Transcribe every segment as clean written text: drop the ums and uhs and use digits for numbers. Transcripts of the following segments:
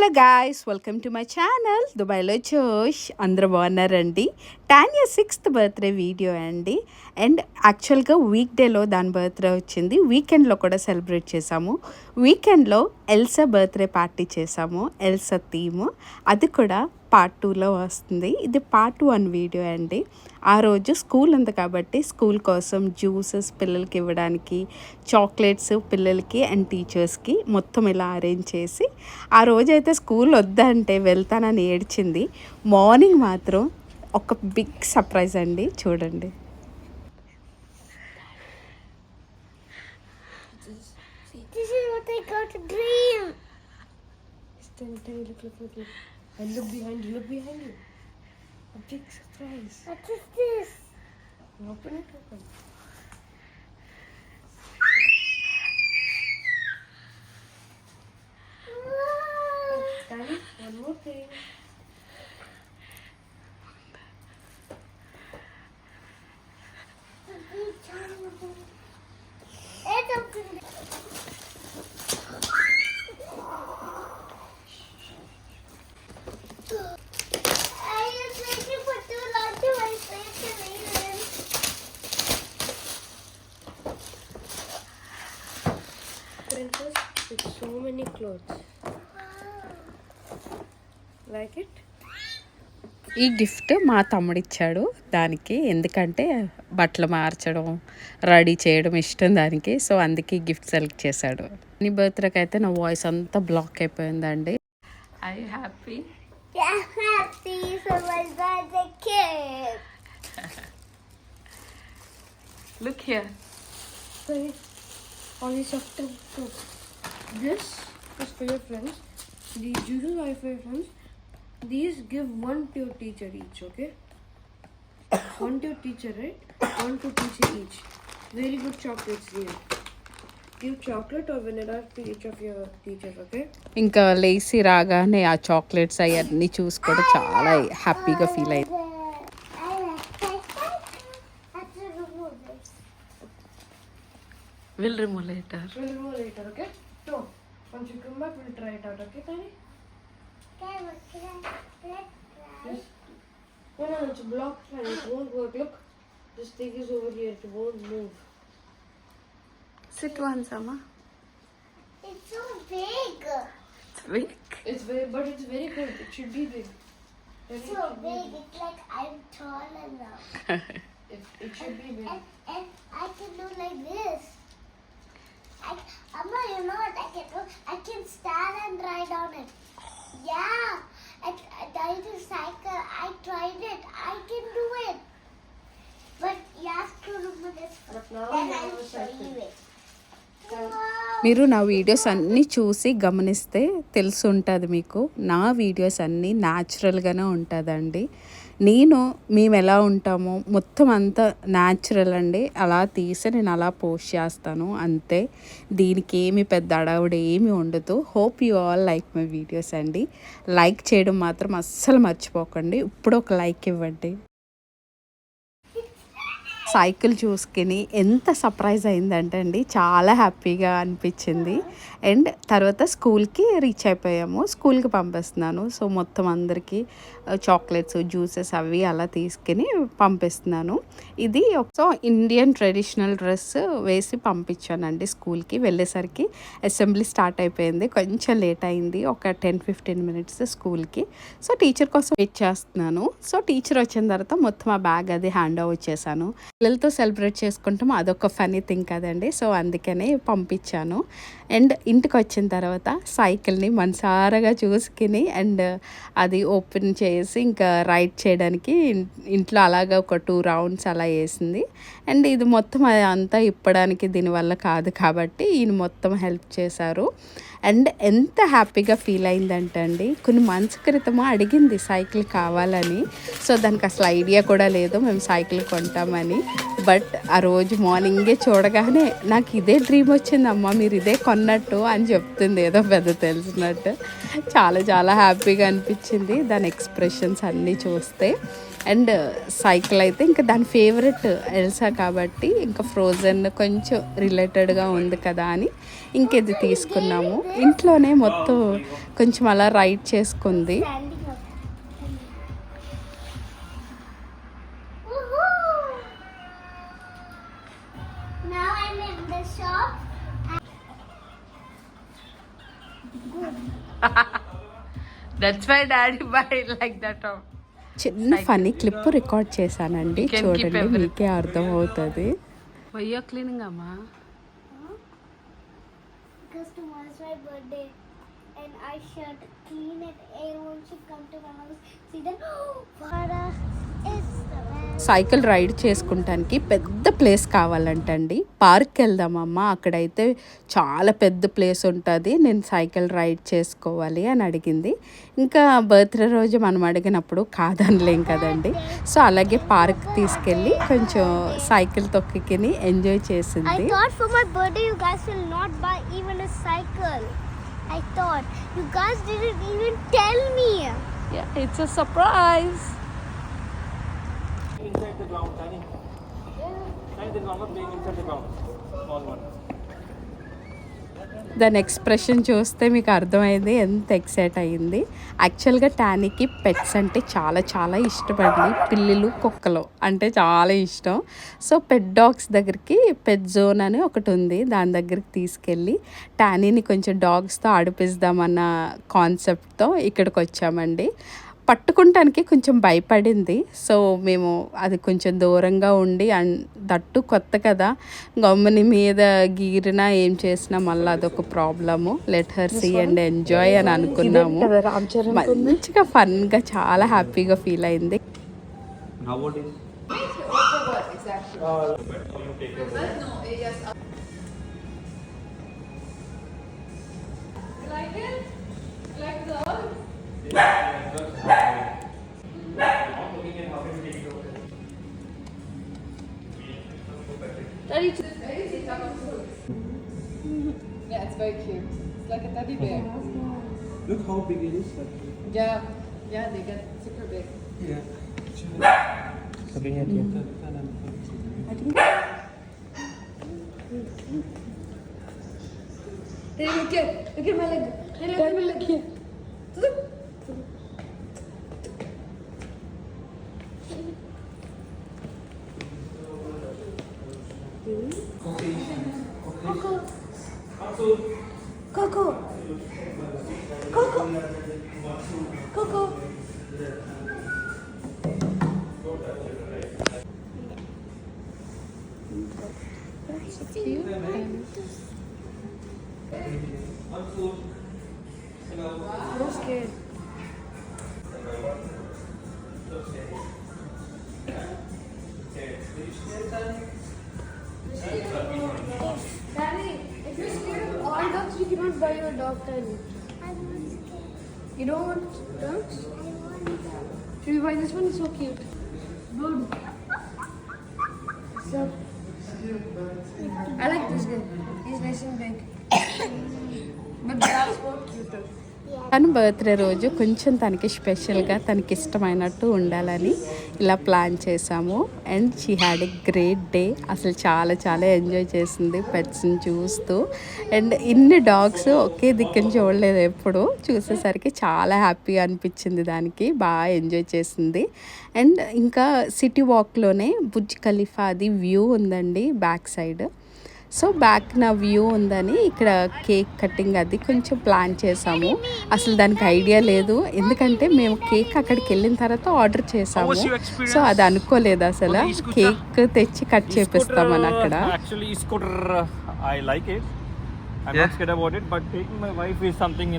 Hello guys, welcome to my channel దుబాయ్లో జోష్. అందరూ బాగున్నారండి. టానియా 6th బర్త్డే వీడియో అండి. అండ్ యాక్చువల్గా వీక్ డేలో దాని బర్త్డే వచ్చింది, వీకెండ్లో కూడా సెలబ్రేట్ చేసాము. వీకెండ్లో ఎల్సా బర్త్డే పార్టీ చేసాము, ఎల్సా థీమ్. అది కూడా పార్ట్ 2లో వస్తుంది. ఇది పార్ట్ 1 వీడియో అండి. ఆ రోజు స్కూల్ ఉంది కాబట్టి స్కూల్ కోసం జ్యూసెస్ పిల్లలకి ఇవ్వడానికి, చాక్లెట్స్ పిల్లలకి అండ్ టీచర్స్కి మొత్తం ఇలా అరేంజ్ చేసి, ఆ రోజైతే స్కూల్ వద్దంటే వెళ్తానని ఏడ్చింది. మార్నింగ్ మాత్రం ఒక బిగ్ సర్ప్రైజ్ అండి, చూడండి. This is what I got a dream. Look. And look behind you. A big surprise. What is this? Open it. Daddy, one more thing. With so many clothes. Like it? ఈ gift మా తమ్ముడిచ్చాడు దానికి, ఎందుకంటే బట్టలు మార్చడం ready చేయడం ఇష్టం దానికి. So అందుకే ఈ గిఫ్ట్ సెలెక్ట్ చేశాడు. నీ బర్త్డేకి అయితే నా వాయిస్ అంతా బ్లాక్ అయిపోయిందండి. I happy? Yeah, happy for my birthday cake. Look here. Sorry. All these soft clothes. This is for your friends. These juices are for your friends. These give one to your teacher each, okay? One to your teacher, right? One to teacher each. Very good chocolates here. Give chocolate or vanilla to each of your teachers, okay? ఇంకా లేసి రాగానే ఆ chocolates అవన్నీ చూసి కూడా చాలా హ్యాపీగా feel అయ్యింది. Will remove later. We'll remove later, okay? So, once you come back, we'll try it out, okay, Tani? Yes. No, it's blocked, and it won't work. Look, this thing is over here. It won't move. Sit once అమ్మా. It's so big. It's big. But it's very good. It should be big. So big, it's like I'm taller now. It should be big. And I can do like this. Amma, you know what I can do? I can stand and ride on it. Yeah, I did a cycle. I tried it. I can do it. But you have to remove this But now then you I'll have a show cycle. you it. Wow. మీరు నా videos అన్నీ చూసి గమనిస్తే తెలుసుంటుంది మీకు. నా videos అన్నీ న్యాచురల్గానే ఉంటుందండి. మేము ఎలా ఉంటామో మొత్తం అంతా న్యాచురల్ అండి. అలా తీసి నేను అలా పోస్ట్ చేస్తాను అంతే. దీనికి ఏమి పెద్ద అడవుడు ఏమి ఉండదు. Hope you all like my videos అండి. లైక్ చేయడం మాత్రం అస్సలు మర్చిపోకండి. ఇప్పుడు ఒక లైక్ ఇవ్వండి. సైకిల్ చూసుకుని ఎంత సర్ప్రైజ్ అయిందంటే అండి, చాలా హ్యాపీగా అనిపించింది. అండ్ తర్వాత స్కూల్కి రీచ్ అయిపోయాము. స్కూల్కి పంపిస్తున్నాను. సో మొత్తం అందరికీ చాక్లెట్స్, జ్యూసెస్ అవి అలా తీసుకుని పంపిస్తున్నాను. ఇది ఒక ఇండియన్ ట్రెడిషనల్ డ్రెస్ వేసి పంపించానండి స్కూల్కి. వెళ్ళేసరికి అసెంబ్లీ స్టార్ట్ అయిపోయింది. కొంచెం లేట్ అయింది, ఒక 10-15 మినిట్స్ స్కూల్కి. సో టీచర్ కోసం వెయిట్ చేస్తున్నాను. సో టీచర్ వచ్చిన తర్వాత మొత్తం ఆ బ్యాగ్ అది హ్యాండ్ ఓవర్ చేశాను. పిల్లలతో సెలబ్రేట్ చేసుకుంటాం, అదొక ఫనీ థింగ్ కదండి. సో అందుకనే పంపించాను. అండ్ ఇంటికి వచ్చిన తర్వాత సైకిల్ని మనసారగా చూసుకుని అండ్ అది ఓపెన్ చేసి ఇంకా రైడ్ చేయడానికి ఇంట్లో అలాగా ఒక 2 రౌండ్స్ అలా వేసింది. అండ్ ఇది మొత్తం అంతా ఇప్పడానికి దీనివల్ల కాదు కాబట్టి ఈయన మొత్తం హెల్ప్ చేశారు. అండ్ ఎంత హ్యాపీగా ఫీల్ అయిందంటే అండి, కొన్ని మంత్స్ క్రితము అడిగింది సైకిల్ కావాలని. సో దానికి అసలు ఐడియా కూడా లేదు మేము సైకిల్ కొంటామని. బట్ ఆ రోజు మార్నింగే చూడగానే నాకు ఇదే డ్రీమ్ వచ్చిందమ్మా, మీరు ఇదే కొన్నట్టు అని చెప్తుంది, ఏదో పెద్ద తెలిసినట్టు. చాలా చాలా హ్యాపీగా అనిపించింది దాని ఎక్స్ప్రెషన్స్ అన్నీ చూస్తే. అండ్ సైకిల్ అయితే ఇంకా దాని ఫేవరెట్ ఎల్సా కాబట్టి ఇంకా ఫ్రోజన్ కొంచెం రిలేటెడ్గా ఉంది కదా అని ఇంకేది తీసుకున్నాము. ఇంట్లోనే మొత్తం కొంచెం అలా రైడ్ చేసుకుంది. Standing up. Woohoo! Now I'm in the shop. That's why daddy bye like that. చిన్న ఫనీ క్లిప్ రికార్డ్ చేశానండి, చూడండి మీకే అర్థం అవుతుంది. వయ్యో క్లీనింగ్ అమ్మా. Because tomorrow's my birthday and I should clean it. Everyone should come to my house. See that? Vada is the best. Cycle ride చేసుకుంటానికి పెద్ద ప్లేస్ కావాలంటండి. పార్క్కి వెళ్దామమ్మా, అక్కడైతే చాలా పెద్ద ప్లేస్ ఉంటుంది, నేను సైకిల్ రైడ్ చేసుకోవాలి అని అడిగింది. ఇంకా బర్త్డే రోజు మనం అడిగినప్పుడు కాదనలేం కదండి. సో అలాగే పార్క్ తీసుకెళ్ళి కొంచెం సైకిల్ తొక్కిని ఎంజాయ్ I చేసింది. thought for my birthday you guys will not buy even a cycle. I thought you guys didn't even tell me. It's a surprise. Inside the ground, tiny. Tiny, the ground, playing inside the ground. Small one. దాని expression చూస్తే మీకు అర్థమైంది ఎంత excite అయ్యింది. యాక్చువల్గా టానీకి pets అంటే చాలా చాలా ఇష్టపడి, పిల్లులు కుక్కలు అంటే చాలా ఇష్టం. సో పెట్ డాగ్స్ దగ్గరికి పెట్ జోన్ అని ఒకటి ఉంది, దాని దగ్గరికి తీసుకెళ్ళి టానీని కొంచెం డాగ్స్తో ఆడిపిద్దామన్న కాన్సెప్ట్తో ఇక్కడికి వచ్చామండి. పట్టుకుంటానికి కొంచెం భయపడింది. సో మేము అది కొంచెం దూరంగా ఉండి, దట్టు కొత్త కదా, గమ్ముని మీద గీరినా ఏం చేసినా మళ్ళీ అదొక problem. Let her see and enjoy అని అనుకున్నాము. మంచిగా ఫన్గా చాలా హ్యాపీగా ఫీల్ అయింది. How old is? Yeah, it's very cute. It's like a teddy bear. Look how big it is. Yeah, they get super big. Yeah. Okay, here. Hey, look at my leg. Hey, look at my leg here. Look. Coco. Coco. Coco. I'm scared. Daddy, if you're scared of all dogs, you cannot buy your dog, Daddy. I want scared. You don't want dogs? I want them. Should we buy this one? It's so cute. Good. So, I like this guy. He's nice and big. But that's more cuter. తన birthday రోజు కొంచెం తనకి స్పెషల్గా తనకి ఇష్టమైనట్టు ఉండాలని ఇలా plan చేసాము. And she had a great day. అసలు చాలా చాలా ఎంజాయ్ చేసింది పెట్స్ని చూస్తూ. అండ్ ఇన్ని డాగ్స్ ఒకే దిక్కుని చూడలేదు ఎప్పుడు, చూసేసరికి చాలా హ్యాపీగా అనిపించింది దానికి, బాగా ఎంజాయ్ చేసింది. అండ్ ఇంకా సిటీ వాక్లోనే బుర్జ్ ఖలీఫాది వ్యూ ఉందండి బ్యాక్ సైడ్. సో బ్యాక్ నా వ్యూ ఉందని ఇక్కడ కేక్ కటింగ్ అది కొంచెం ప్లాన్ చేసాము. అసలు దానికి ఐడియా లేదు, ఎందుకంటే మేము కేక్ అక్కడికి వెళ్ళిన తర్వాత ఆర్డర్ చేసాము. సో అది అనుకోలేదు అసలు కేక్ తెచ్చి కట్ చేపిస్తామని అక్కడ. Actually, scooter, I like it. I'm not scared about it, but taking my wife is something,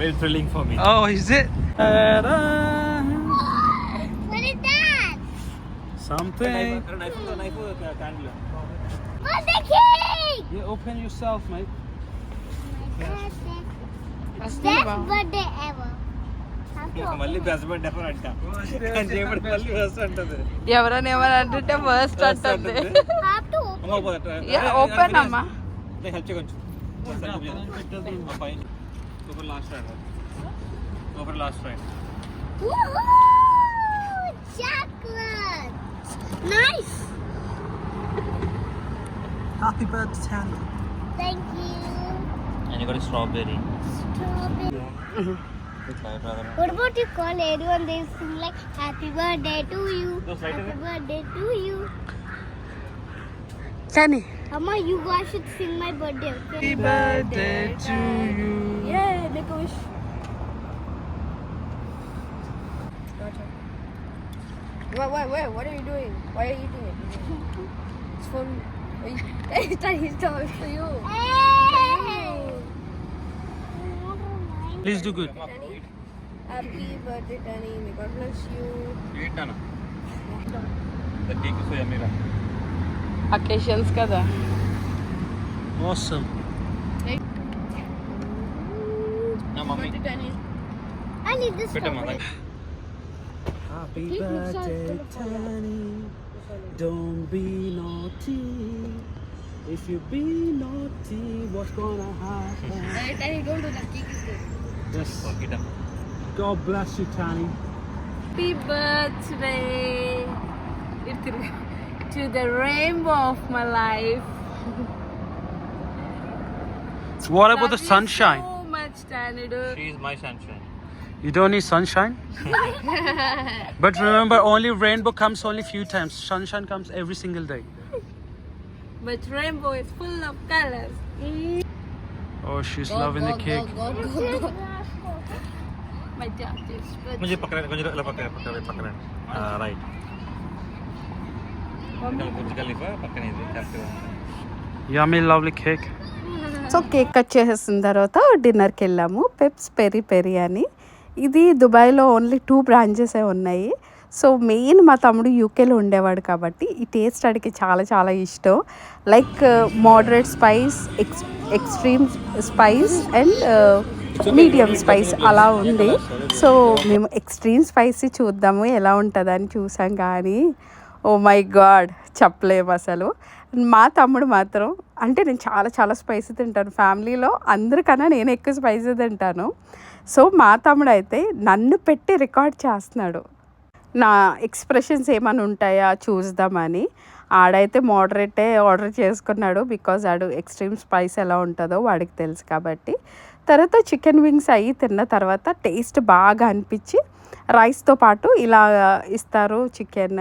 very thrilling for me. Oh, is it? What is that? Something. Knife candle. What's the cake? You open yourself, mate. Best birthday ever. Have to open మళ్ళీ best birthday ఎవరు అంట మళ్ళీ best అంటది ఎవరైనా ఏమనంటే first అంటుంది. Have to open. Open అమ్మా. Help చేయొచ్చు super last ride. Woohoo! chocolate. Nice. Happy birthday, Tanya. Thank you. And you got a strawberry. Strawberry. What about you call everyone? They sing like Happy Birthday to you. Those right Happy away. Birthday to you. కానీ Amma, you guys should sing my birthday. Okay? Happy birthday to you. Yeah, make a wish. Wait, what are you doing? Why are you eating it? It's for me. It's for you. Hey! Please do good. Happy birthday, Danny. May God bless you. Eat, Nana. The cake is so yummy. Ra. Occasions కదా. Awesome. Na, mummy. Danny. I need this Better, strawberry. mother. Happy birthday, Tanya. Don't be naughty. If you be naughty, what's gonna happen? Danny, don't do that. Cake is good. Just Eat them. God bless you, Tanya. Happy birthday to the rainbow of my life. What about the sunshine? So much, Tanudu. She is my sunshine. You don't need sunshine? But remember, only rainbow comes only few times. Sunshine comes every single day. But rainbow is full of colors. Oh, she's loving the cake. Go. My dad is मुझे पकड़ पकड़ right. పక్కన ఇది కరెక్ట్గా Yummy, lovely cake. So cake cut చేసేసిన తర్వాత డిన్నర్కి వెళ్ళాము. పెప్స్ పెరి పెరి అని. ఇది దుబాయ్లో ఓన్లీ 2 బ్రాంచెసే ఉన్నాయి. సో మెయిన్ మా తమ్ముడు యూకేలో ఉండేవాడు కాబట్టి ఈ టేస్ట్ అడిగి చాలా చాలా ఇష్టం. Like moderate spice, extreme spice and medium spice అలా ఉంది. సో మేము ఎక్స్ట్రీమ్ స్పైసీ చూద్దాము ఎలా ఉంటుందని చూసాం కానీ ఓ మై గాడ్ చెప్పలేము అసలు. మా తమ్ముడు మాత్రం అంటే నేను చాలా చాలా స్పైసీ తింటాను. ఫ్యామిలీలో అందరికన్నా నేను ఎక్కువ స్పైసీ తింటాను. సో మా తమ్ముడు అయితే నన్ను పెట్టి రికార్డ్ చేస్తున్నాడు నా ఎక్స్ప్రెషన్స్ ఏమైనా ఉంటాయా చూద్దామని. ఆడైతే మోడరేటే ఆర్డర్ చేసుకున్నాడు బికాజ్ ఆడు ఎక్స్ట్రీమ్ స్పైస్ ఎలా ఉంటుందో వాడికి తెలుసు కాబట్టి. తర్వాత చికెన్ వింగ్స్ అయ్యి తిన్న తర్వాత టేస్ట్ బాగా అనిపించి రైస్తో పాటు ఇలా ఇస్తారు చికెన్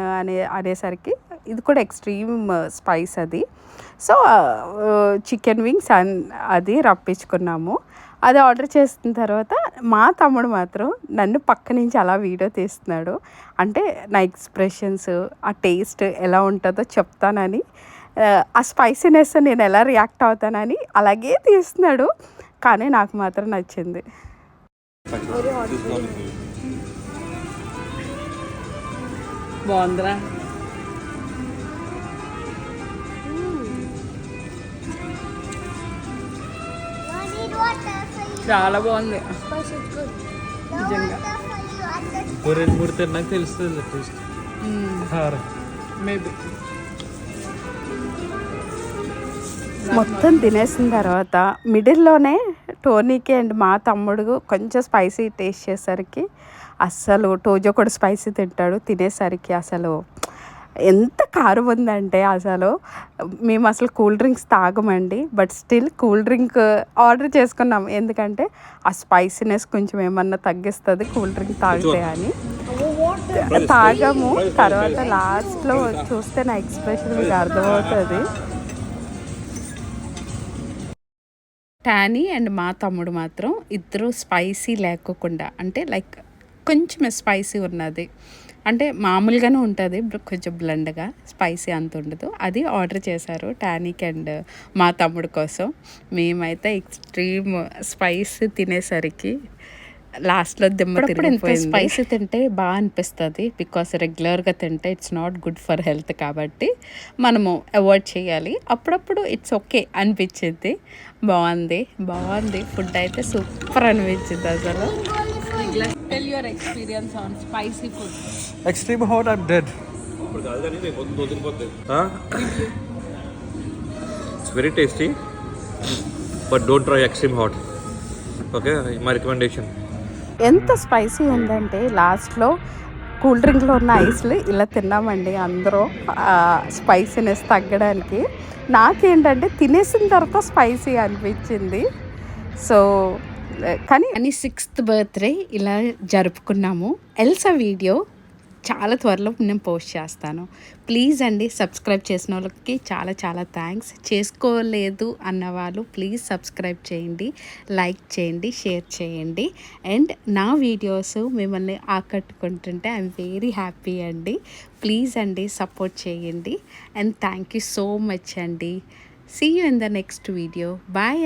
అనేసరికి ఇది కూడా ఎక్స్ట్రీమ్ స్పైస్ అది. సో చికెన్ వింగ్స్ అది రప్పించుకున్నాము. అది ఆర్డర్ చేసిన తర్వాత మా తమ్ముడు మాత్రం నన్ను పక్క నుంచి అలా వీడియో తీస్తున్నాడు. అంటే నా ఎక్స్ప్రెషన్స్ ఆ టేస్ట్ ఎలా ఉంటుందో చెప్తానని, ఆ స్పైసీనెస్ నేను ఎలా రియాక్ట్ అవుతానని అలాగే తీస్తున్నాడు. కానీ నాకు మాత్రం నచ్చింది. బాగుందిరా. No need water for you. చాలా బాగుంది. Spice is good. No water for you. Understand? రెండు మూడు తిన్నాక తెలుస్తుంది టేస్ట్. మేబీ మొత్తం తినేసిన తర్వాత మిడిల్లోనే టోనీకి అండ్ మా తమ్ముడు కొంచెం స్పైసీ టేస్ట్ చేసరికి అస్సలు టోజో కూడా స్పైసీ తింటాడు. తినేసరికి అసలు ఎంత కారం ఉందంటే అసలు మేము అసలు కూల్ డ్రింక్స్ తాగమండి. But still cool drink order చేసుకున్నాం ఎందుకంటే ఆ స్పైసీనెస్ కొంచెం ఏమన్నా తగ్గిస్తుంది కూల్ డ్రింక్ తాగితే అని. తాగాము. తర్వాత లాస్ట్లో చూస్తే నా ఎక్స్ప్రెషన్ మీకు అర్థమవుతుంది. టానీ అండ్ మా తమ్ముడు మాత్రం ఇద్దరు స్పైసీ లేకోకుండా అంటే లైక్ కొంచెం స్పైసీ ఉన్నది అంటే మామూలుగానే ఉంటుంది కొంచెం బ్లెండ్గా స్పైసీ అంత ఉండదు అది ఆర్డర్ చేశారు టానీకి అండ్ మా తమ్ముడు కోసం. మేమైతే ఎక్స్ట్రీమ్ స్పైసీ తినేసరికి లాస్ట్లో దిమ్మ తిరిగిపోయింది. స్పైసీ తింటే బాగా అనిపిస్తుంది బికాస్ రెగ్యులర్గా తింటే it's not good for health కాబట్టి మనము అవాయిడ్ చేయాలి. అప్పుడప్పుడు ఇట్స్ ఓకే అనిపించింది. బాగుంది ఫుడ్ అయితే సూపర్ అనిపించింది అసలు. Tell your experience on spicy food. Extreme hot, I'm dead. It's very tasty, but don't try extreme hot. Okay, my recommendation. ఎంత స్పైసీ ఉందంటే లాస్ట్లో కూల్ డ్రింక్లో ఉన్న ఐస్లు ఇలా తిన్నామండి అందరూ స్పైసీనెస్ తగ్గడానికి. నాకేంటంటే తినేసిన తర్వాత స్పైసీ అనిపించింది. సో కానీ 6th బర్త్డే ఇలా జరుపుకున్నాము. ఎల్సా వీడియో చాలా త్వరలో నేను పోస్ట్ చేస్తాను. ప్లీజ్ అండి సబ్స్క్రైబ్ చేసిన వాళ్ళకి చాలా చాలా థ్యాంక్స్. చేసుకోలేదు అన్నవాళ్ళు ప్లీజ్ సబ్స్క్రైబ్ చేయండి, లైక్ చేయండి, షేర్ చేయండి. అండ్ నా వీడియోస్ మిమ్మల్ని ఆకట్టుకుంటుంటే ఐఎమ్ వెరీ హ్యాపీ అండి. ప్లీజ్ అండి సపోర్ట్ చేయండి. And thank you so much అండి. See you in the next video. Bye అండి.